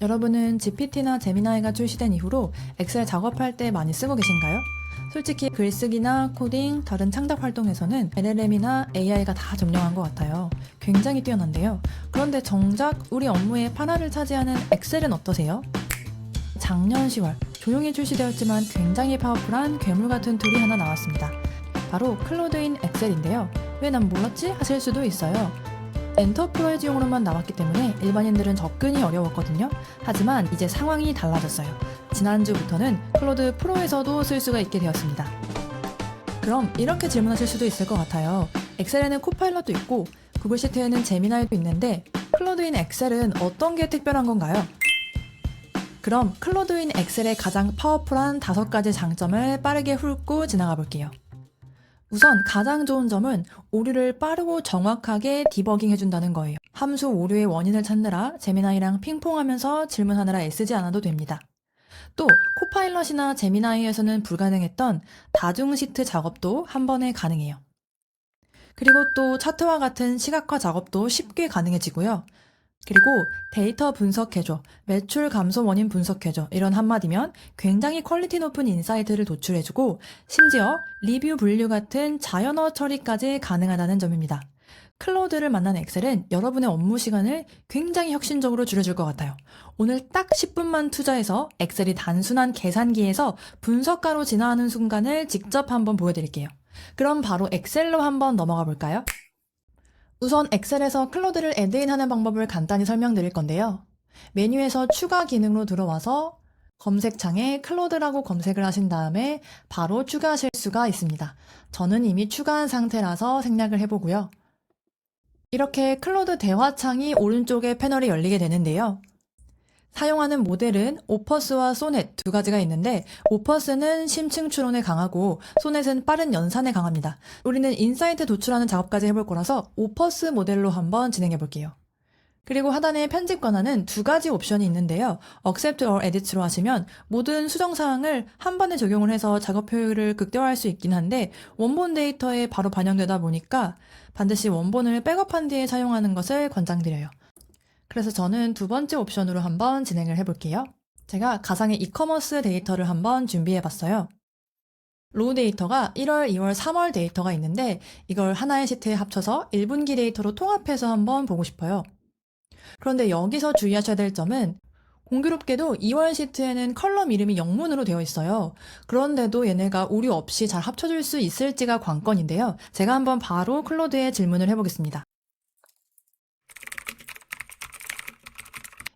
여러분은 GPT나 제미나이가 출시된 이후로 엑셀 작업할 때 많이 쓰고 계신가요? 솔직히 글쓰기나 코딩, 다른 창작 활동에서는 LLM이나 AI가 다 점령한 것 같아요. 굉장히 뛰어난데요. 그런데 정작 우리 업무의 파란을 차지하는 엑셀은 어떠세요? 작년 10월 조용히 출시되었지만 굉장히 파워풀한 괴물 같은 툴이 하나 나왔습니다. 바로 클로드인 엑셀인데요. 왜 난 몰랐지? 하실 수도 있어요. 엔터프라이즈용으로만 나왔기 때문에 일반인들은 접근이 어려웠거든요. 하지만 이제 상황이 달라졌어요. 지난주부터는 클로드 프로에서도 쓸 수가 있게 되었습니다. 그럼 이렇게 질문하실 수도 있을 것 같아요. 엑셀에는 코파일럿도 있고 구글 시트에는 제미나이도 있는데 클로드인 엑셀은 어떤 게 특별한 건가요? 그럼 클로드인 엑셀의 가장 파워풀한 5가지 장점을 빠르게 훑고 지나가 볼게요. 우선 가장 좋은 점은 오류를 빠르고 정확하게 디버깅 해준다는 거예요. 함수 오류의 원인을 찾느라 제미나이랑 핑퐁하면서 질문하느라 애쓰지 않아도 됩니다. 또 코파일럿이나 제미나이에서는 불가능했던 다중 시트 작업도 한 번에 가능해요. 그리고 또 차트와 같은 시각화 작업도 쉽게 가능해지고요. 그리고 데이터 분석해줘, 매출 감소 원인 분석해줘 이런 한마디면 굉장히 퀄리티 높은 인사이트를 도출해주고 심지어 리뷰 분류 같은 자연어 처리까지 가능하다는 점입니다. 클로드를 만난 엑셀은 여러분의 업무 시간을 굉장히 혁신적으로 줄여줄 것 같아요. 오늘 딱 10분만 투자해서 엑셀이 단순한 계산기에서 분석가로 진화하는 순간을 직접 한번 보여드릴게요. 그럼 바로 엑셀로 한번 넘어가 볼까요? 우선 엑셀에서 클로드를 애드인하는 방법을 간단히 설명드릴 건데요. 메뉴에서 추가 기능으로 들어와서 검색창에 클로드라고 검색을 하신 다음에 바로 추가하실 수가 있습니다. 저는 이미 추가한 상태라서 생략을 해보고요. 이렇게 클로드 대화창이 오른쪽에 패널이 열리게 되는데요. 사용하는 모델은 오퍼스와 소넷 두 가지가 있는데 오퍼스는 심층 추론에 강하고 소넷은 빠른 연산에 강합니다. 우리는 인사이트 도출하는 작업까지 해볼 거라서 오퍼스 모델로 한번 진행해 볼게요. 그리고 하단에 편집 권한은 2가지 옵션이 있는데요. Accept or Edit로 하시면 모든 수정사항을 한 번에 적용을 해서 작업 효율을 극대화할 수 있긴 한데 원본 데이터에 바로 반영되다 보니까 반드시 원본을 백업한 뒤에 사용하는 것을 권장드려요. 그래서 저는 2번째 옵션으로 한번 진행을 해볼게요. 제가 가상의 이커머스 데이터를 한번 준비해봤어요. 로우 데이터가 1월, 2월, 3월 데이터가 있는데 이걸 하나의 시트에 합쳐서 1분기 데이터로 통합해서 한번 보고 싶어요. 그런데 여기서 주의하셔야 될 점은 공교롭게도 2월 시트에는 컬럼 이름이 영문으로 되어 있어요. 그런데도 얘네가 오류 없이 잘 합쳐줄 수 있을지가 관건인데요. 제가 한번 바로 클로드에 질문을 해보겠습니다.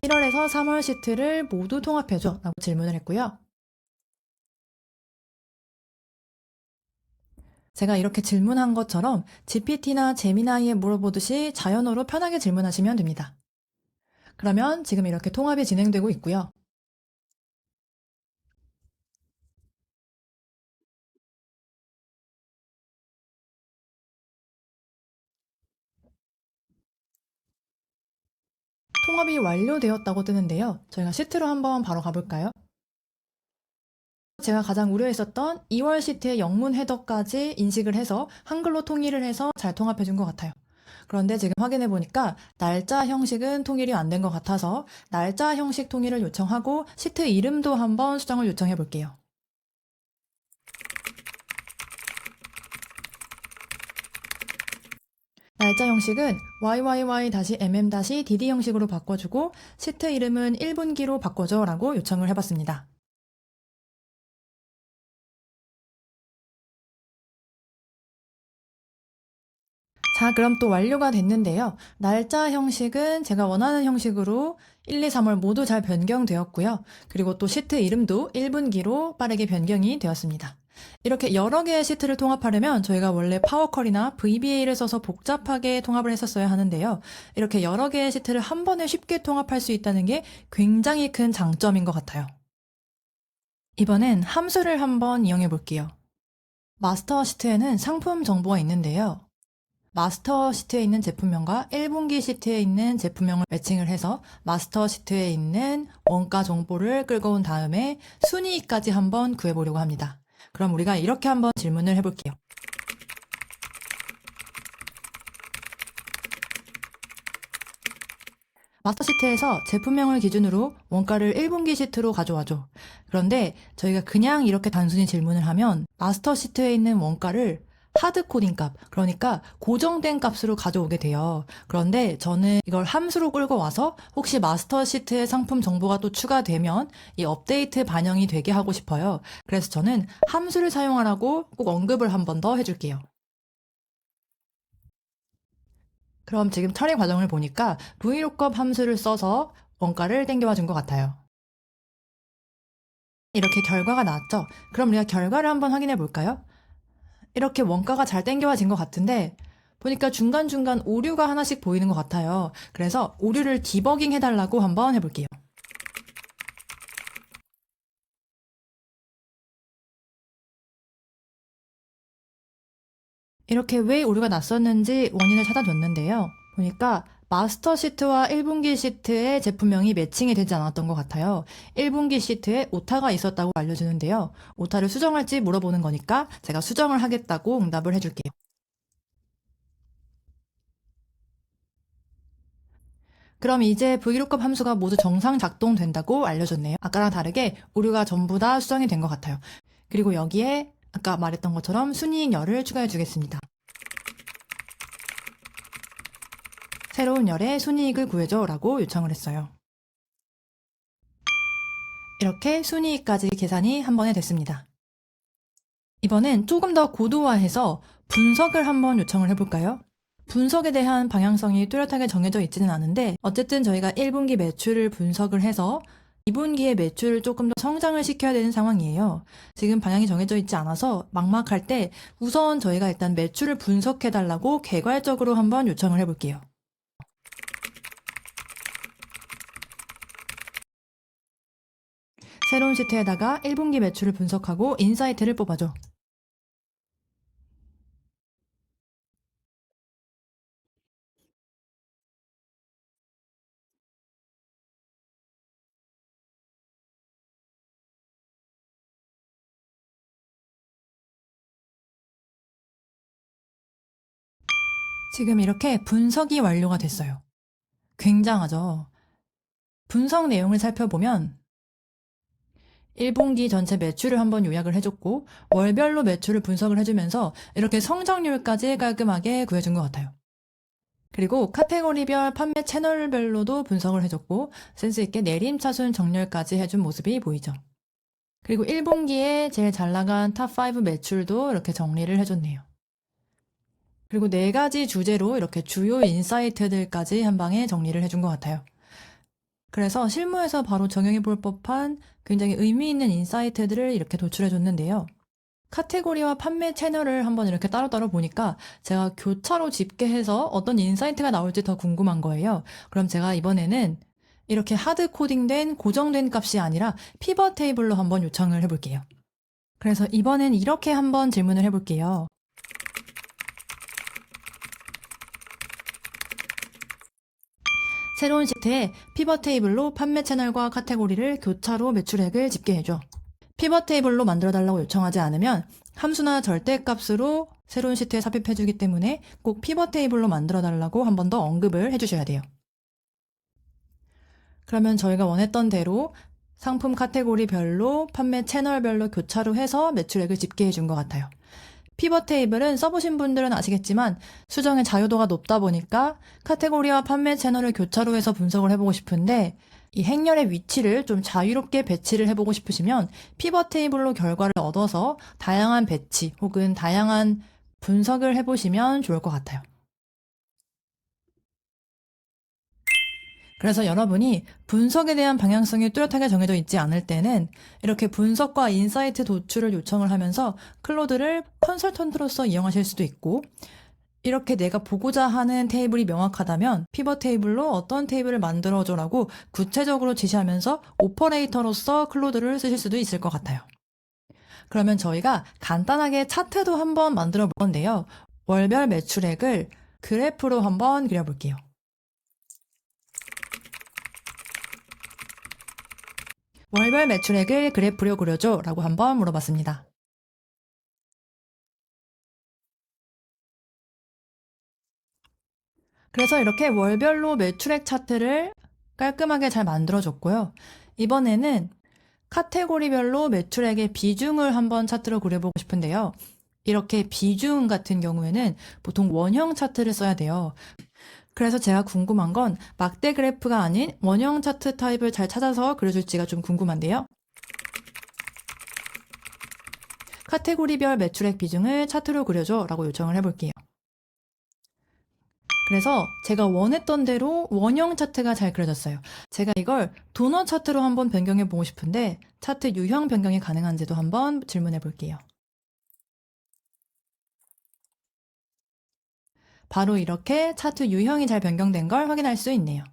1월에서 3월 시트를 모두 통합해줘 라고 질문을 했고요. 제가 이렇게 질문한 것처럼 GPT나 제미나이에 물어보듯이 자연어로 편하게 질문하시면 됩니다. 그러면 지금 이렇게 통합이 진행되고 있고요. 통합이 완료되었다고 뜨는데요. 저희가 시트로 한번 바로 가볼까요? 제가 가장 우려했었던 2월 시트의 영문 헤더까지 인식을 해서 한글로 통일을 해서 잘 통합해준 것 같아요. 그런데 지금 확인해 보니까 날짜 형식은 통일이 안 된 것 같아서 날짜 형식 통일을 요청하고 시트 이름도 한번 수정을 요청해 볼게요. 날짜 형식은 YYY-MM-DD 형식으로 바꿔주고 시트 이름은 1분기로 바꿔줘 라고 요청을 해봤습니다. 자, 그럼 또 완료가 됐는데요. 날짜 형식은 제가 원하는 형식으로 1, 2, 3월 모두 잘 변경되었고요. 그리고 또 시트 이름도 1분기로 빠르게 변경이 되었습니다. 이렇게 여러 개의 시트를 통합하려면 저희가 원래 파워컬이나 VBA를 써서 복잡하게 통합을 했었어야 하는데요. 이렇게 여러 개의 시트를 한 번에 쉽게 통합할 수 있다는 게 굉장히 큰 장점인 것 같아요. 이번엔 함수를 한번 이용해 볼게요. 마스터 시트에는 상품 정보가 있는데요. 마스터 시트에 있는 제품명과 1분기 시트에 있는 제품명을 매칭을 해서 마스터 시트에 있는 원가 정보를 끌고 온 다음에 순위까지 한번 구해보려고 합니다. 그럼 우리가 이렇게 한번 질문을 해볼게요. 마스터 시트에서 제품명을 기준으로 원가를 1분기 시트로 가져와줘. 그런데 저희가 그냥 이렇게 단순히 질문을 하면 마스터 시트에 있는 원가를 하드 코딩 값, 그러니까 고정된 값으로 가져오게 돼요. 그런데 저는 이걸 함수로 끌고 와서 혹시 마스터 시트에 상품 정보가 또 추가되면 이 업데이트 반영이 되게 하고 싶어요. 그래서 저는 함수를 사용하라고 꼭 언급을 한 번 더 해줄게요. 그럼 지금 처리 과정을 보니까 VLOOKUP 함수를 써서 원가를 땡겨와 준 것 같아요. 이렇게 결과가 나왔죠? 그럼 우리가 결과를 한번 확인해 볼까요? 이렇게 원가가 잘 땡겨와진 것 같은데 보니까 중간중간 오류가 하나씩 보이는 것 같아요. 그래서 오류를 디버깅 해달라고 한번 해볼게요. 이렇게 왜 오류가 났었는지 원인을 찾아줬는데요. 보니까 마스터 시트와 1분기 시트의 제품명이 매칭이 되지 않았던 것 같아요. 1분기 시트에 오타가 있었다고 알려주는데요. 오타를 수정할지 물어보는 거니까 제가 수정을 하겠다고 응답을 해줄게요. 그럼 이제 VLOOKUP 함수가 모두 정상 작동된다고 알려줬네요. 아까랑 다르게 오류가 전부 다 수정이 된 것 같아요. 그리고 여기에 아까 말했던 것처럼 순이익열을 추가해 주겠습니다. 새로운 열의 순이익을 구해줘 라고 요청을 했어요. 이렇게 순이익까지 계산이 한 번에 됐습니다. 이번엔 조금 더 고도화해서 분석을 한번 요청을 해볼까요? 분석에 대한 방향성이 뚜렷하게 정해져 있지는 않은데 어쨌든 저희가 1분기 매출을 분석을 해서 2분기의 매출을 조금 더 성장을 시켜야 되는 상황이에요. 지금 방향이 정해져 있지 않아서 막막할 때 우선 저희가 일단 매출을 분석해달라고 개괄적으로 한번 요청을 해볼게요. 새로운 시트에다가 1분기 매출을 분석하고 인사이트를 뽑아줘. 지금 이렇게 분석이 완료가 됐어요. 굉장하죠? 분석 내용을 살펴보면 1분기 전체 매출을 한번 요약을 해줬고 월별로 매출을 분석을 해주면서 이렇게 성장률까지 깔끔하게 구해준 것 같아요. 그리고 카테고리별 판매 채널별로도 분석을 해줬고 센스있게 내림차순 정렬까지 해준 모습이 보이죠. 그리고 1분기에 제일 잘 나간 탑5 매출도 이렇게 정리를 해줬네요. 그리고 4가지 주제로 이렇게 주요 인사이트들까지 한 방에 정리를 해준 것 같아요. 그래서 실무에서 바로 적용해 볼 법한 굉장히 의미 있는 인사이트들을 이렇게 도출해 줬는데요. 카테고리와 판매 채널을 한번 이렇게 따로따로 보니까 제가 교차로 집계해서 어떤 인사이트가 나올지 더 궁금한 거예요. 그럼 제가 이번에는 이렇게 하드 코딩된 고정된 값이 아니라 피벗 테이블로 한번 요청을 해볼게요. 그래서 이번엔 이렇게 한번 질문을 해볼게요. 새로운 시트에 피벗 테이블로 판매 채널과 카테고리를 교차로 매출액을 집계해줘. 피벗 테이블로 만들어달라고 요청하지 않으면 함수나 절대값으로 새로운 시트에 삽입해주기 때문에 꼭 피벗 테이블로 만들어달라고 한 번 더 언급을 해주셔야 돼요. 그러면 저희가 원했던 대로 상품 카테고리별로 판매 채널별로 교차로 해서 매출액을 집계해 준 것 같아요. 피벗 테이블은 써보신 분들은 아시겠지만 수정의 자유도가 높다 보니까 카테고리와 판매 채널을 교차로 해서 분석을 해보고 싶은데 이 행렬의 위치를 좀 자유롭게 배치를 해보고 싶으시면 피벗 테이블로 결과를 얻어서 다양한 배치 혹은 다양한 분석을 해보시면 좋을 것 같아요. 그래서 여러분이 분석에 대한 방향성이 뚜렷하게 정해져 있지 않을 때는 이렇게 분석과 인사이트 도출을 요청을 하면서 클로드를 컨설턴트로서 이용하실 수도 있고 이렇게 내가 보고자 하는 테이블이 명확하다면 피벗 테이블로 어떤 테이블을 만들어줘라고 구체적으로 지시하면서 오퍼레이터로서 클로드를 쓰실 수도 있을 것 같아요. 그러면 저희가 간단하게 차트도 한번 만들어 볼 건데요. 월별 매출액을 그래프로 한번 그려볼게요. 월별 매출액을 그래프로 그려줘 라고 한번 물어봤습니다. 그래서 이렇게 월별로 매출액 차트를 깔끔하게 잘 만들어줬고요. 이번에는 카테고리별로 매출액의 비중을 한번 차트로 그려보고 싶은데요. 이렇게 비중 같은 경우에는 보통 원형 차트를 써야 돼요. 그래서 제가 궁금한 건 막대 그래프가 아닌 원형 차트 타입을 잘 찾아서 그려줄지가 좀 궁금한데요. 카테고리별 매출액 비중을 차트로 그려줘 라고 요청을 해볼게요. 그래서 제가 원했던 대로 원형 차트가 잘 그려졌어요. 제가 이걸 도넛 차트로 한번 변경해 보고 싶은데 차트 유형 변경이 가능한지도 한번 질문해 볼게요. 바로 이렇게 차트 유형이 잘 변경된 걸 확인할 수 있네요.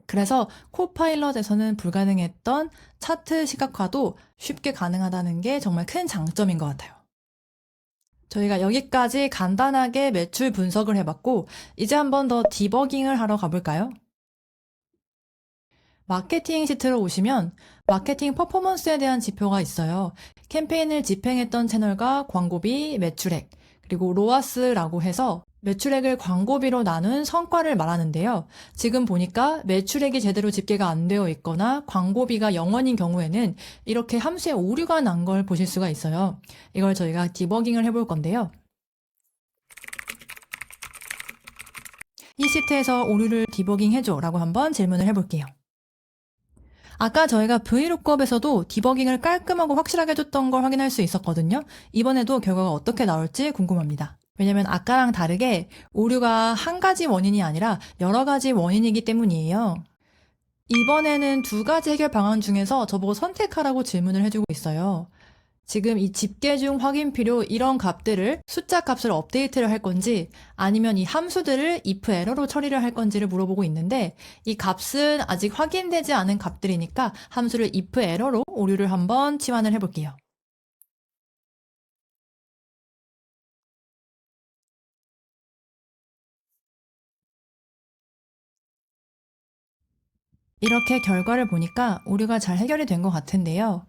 그래서 코파일럿에서는 불가능했던 차트 시각화도 쉽게 가능하다는 게 정말 큰 장점인 것 같아요. 저희가 여기까지 간단하게 매출 분석을 해봤고 이제 한번 더 디버깅을 하러 가볼까요? 마케팅 시트로 오시면 마케팅 퍼포먼스에 대한 지표가 있어요. 캠페인을 집행했던 채널과 광고비, 매출액, 그리고 로아스라고 해서 매출액을 광고비로 나눈 성과를 말하는데요. 지금 보니까 매출액이 제대로 집계가 안 되어 있거나 광고비가 0원인 경우에는 이렇게 함수에 오류가 난 걸 보실 수가 있어요. 이걸 저희가 디버깅을 해볼 건데요. 이 시트에서 오류를 디버깅 해줘 라고 한번 질문을 해볼게요. 아까 저희가 브이룩업에서도 디버깅을 깔끔하고 확실하게 해줬던 걸 확인할 수 있었거든요. 이번에도 결과가 어떻게 나올지 궁금합니다. 왜냐면 아까랑 다르게 오류가 한 가지 원인이 아니라 여러 가지 원인이기 때문이에요. 이번에는 두 가지 해결 방안 중에서 저보고 선택하라고 질문을 해주고 있어요. 지금 이 집계 중 확인 필요 이런 값들을 숫자 값을 업데이트를 할 건지 아니면 이 함수들을 if 에러로 처리를 할 건지를 물어보고 있는데 이 값은 아직 확인되지 않은 값들이니까 함수를 if 에러로 오류를 한번 치환을 해볼게요. 이렇게 결과를 보니까 오류가 잘 해결이 된 것 같은데요.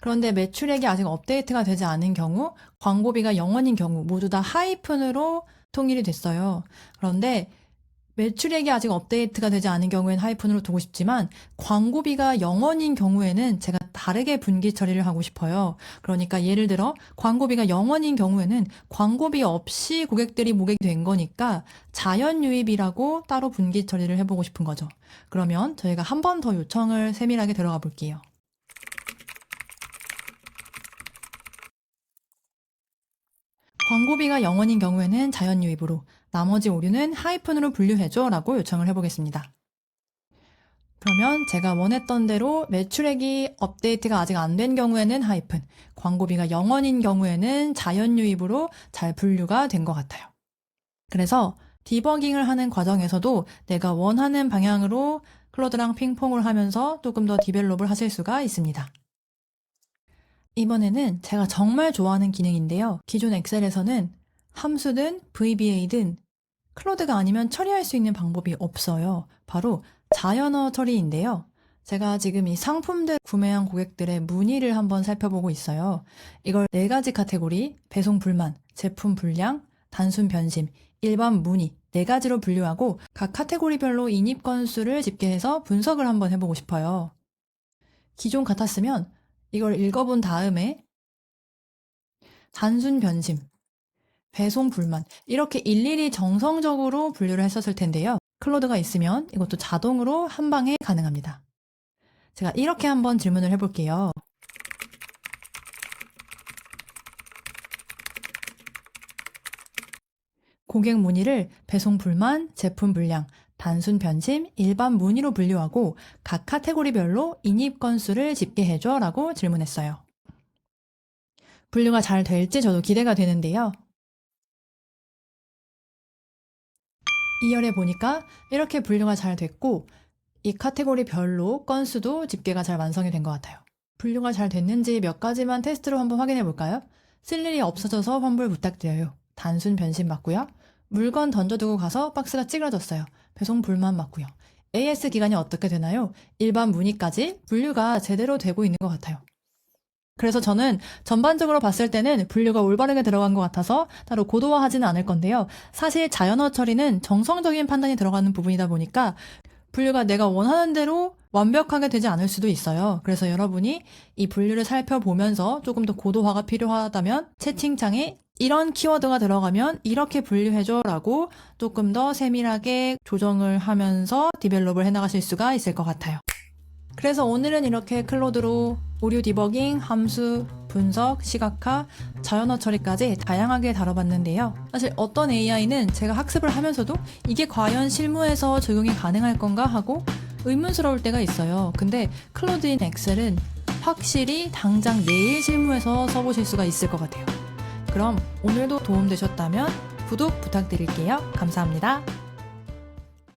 그런데 매출액이 아직 업데이트가 되지 않은 경우, 광고비가 0원인 경우 모두 다 하이픈으로 통일이 됐어요. 그런데 매출액이 아직 업데이트가 되지 않은 경우에는 하이픈으로 두고 싶지만 광고비가 0원인 경우에는 제가 다르게 분기 처리를 하고 싶어요. 그러니까 예를 들어 광고비가 0원인 경우에는 광고비 없이 고객들이 모객이 된 거니까 자연유입이라고 따로 분기 처리를 해보고 싶은 거죠. 그러면 저희가 한 번 더 요청을 세밀하게 들어가 볼게요. 광고비가 0원인 경우에는 자연유입으로, 나머지 오류는 하이픈으로 분류해줘 라고 요청을 해보겠습니다. 그러면 제가 원했던 대로 매출액이 업데이트가 아직 안 된 경우에는 하이픈, 광고비가 0원인 경우에는 자연유입으로 잘 분류가 된 것 같아요. 그래서 디버깅을 하는 과정에서도 내가 원하는 방향으로 클로드랑 핑퐁을 하면서 조금 더 디벨롭을 하실 수가 있습니다. 이번에는 제가 정말 좋아하는 기능인데요. 기존 엑셀에서는 함수든 VBA든 클로드가 아니면 처리할 수 있는 방법이 없어요. 바로 자연어 처리인데요. 제가 지금 이 상품들 구매한 고객들의 문의를 한번 살펴보고 있어요. 이걸 4가지 카테고리, 배송 불만, 제품 불량, 단순 변심, 일반 문의 4가지로 분류하고 각 카테고리별로 인입 건수를 집계해서 분석을 한번 해보고 싶어요. 기존 같았으면 이걸 읽어본 다음에 단순 변심, 배송 불만 이렇게 일일이 정성적으로 분류를 했었을 텐데요. 클로드가 있으면 이것도 자동으로 한 방에 가능합니다. 제가 이렇게 한번 질문을 해볼게요. 고객 문의를 배송 불만, 제품 불량, 단순 변심, 일반 문의로 분류하고 각 카테고리별로 인입 건수를 집계해줘 라고 질문했어요. 분류가 잘 될지 저도 기대가 되는데요. 2열에 보니까 이렇게 분류가 잘 됐고 이 카테고리별로 건수도 집계가 잘 완성이 된 것 같아요. 분류가 잘 됐는지 몇 가지만 테스트로 한번 확인해 볼까요? 쓸 일이 없어져서 환불 부탁드려요. 단순 변심 맞고요. 물건 던져두고 가서 박스가 찌그러졌어요. 배송 불만 맞고요. AS 기간이 어떻게 되나요? 일반 문의까지 분류가 제대로 되고 있는 것 같아요. 그래서 저는 전반적으로 봤을 때는 분류가 올바르게 들어간 것 같아서 따로 고도화하지는 않을 건데요. 사실 자연어 처리는 정성적인 판단이 들어가는 부분이다 보니까 분류가 내가 원하는 대로 완벽하게 되지 않을 수도 있어요. 그래서 여러분이 이 분류를 살펴보면서 조금 더 고도화가 필요하다면 채팅창에 이런 키워드가 들어가면 이렇게 분류해줘 라고 조금 더 세밀하게 조정을 하면서 디벨롭을 해나가실 수가 있을 것 같아요. 그래서 오늘은 이렇게 클로드로 오류 디버깅, 함수, 분석, 시각화, 자연어 처리까지 다양하게 다뤄봤는데요. 사실 어떤 AI는 제가 학습을 하면서도 이게 과연 실무에서 적용이 가능할 건가 하고 의문스러울 때가 있어요. 근데 클로드인 엑셀은 확실히 당장 내일 실무에서 써보실 수가 있을 것 같아요. 그럼 오늘도 도움되셨다면 구독 부탁드릴게요. 감사합니다.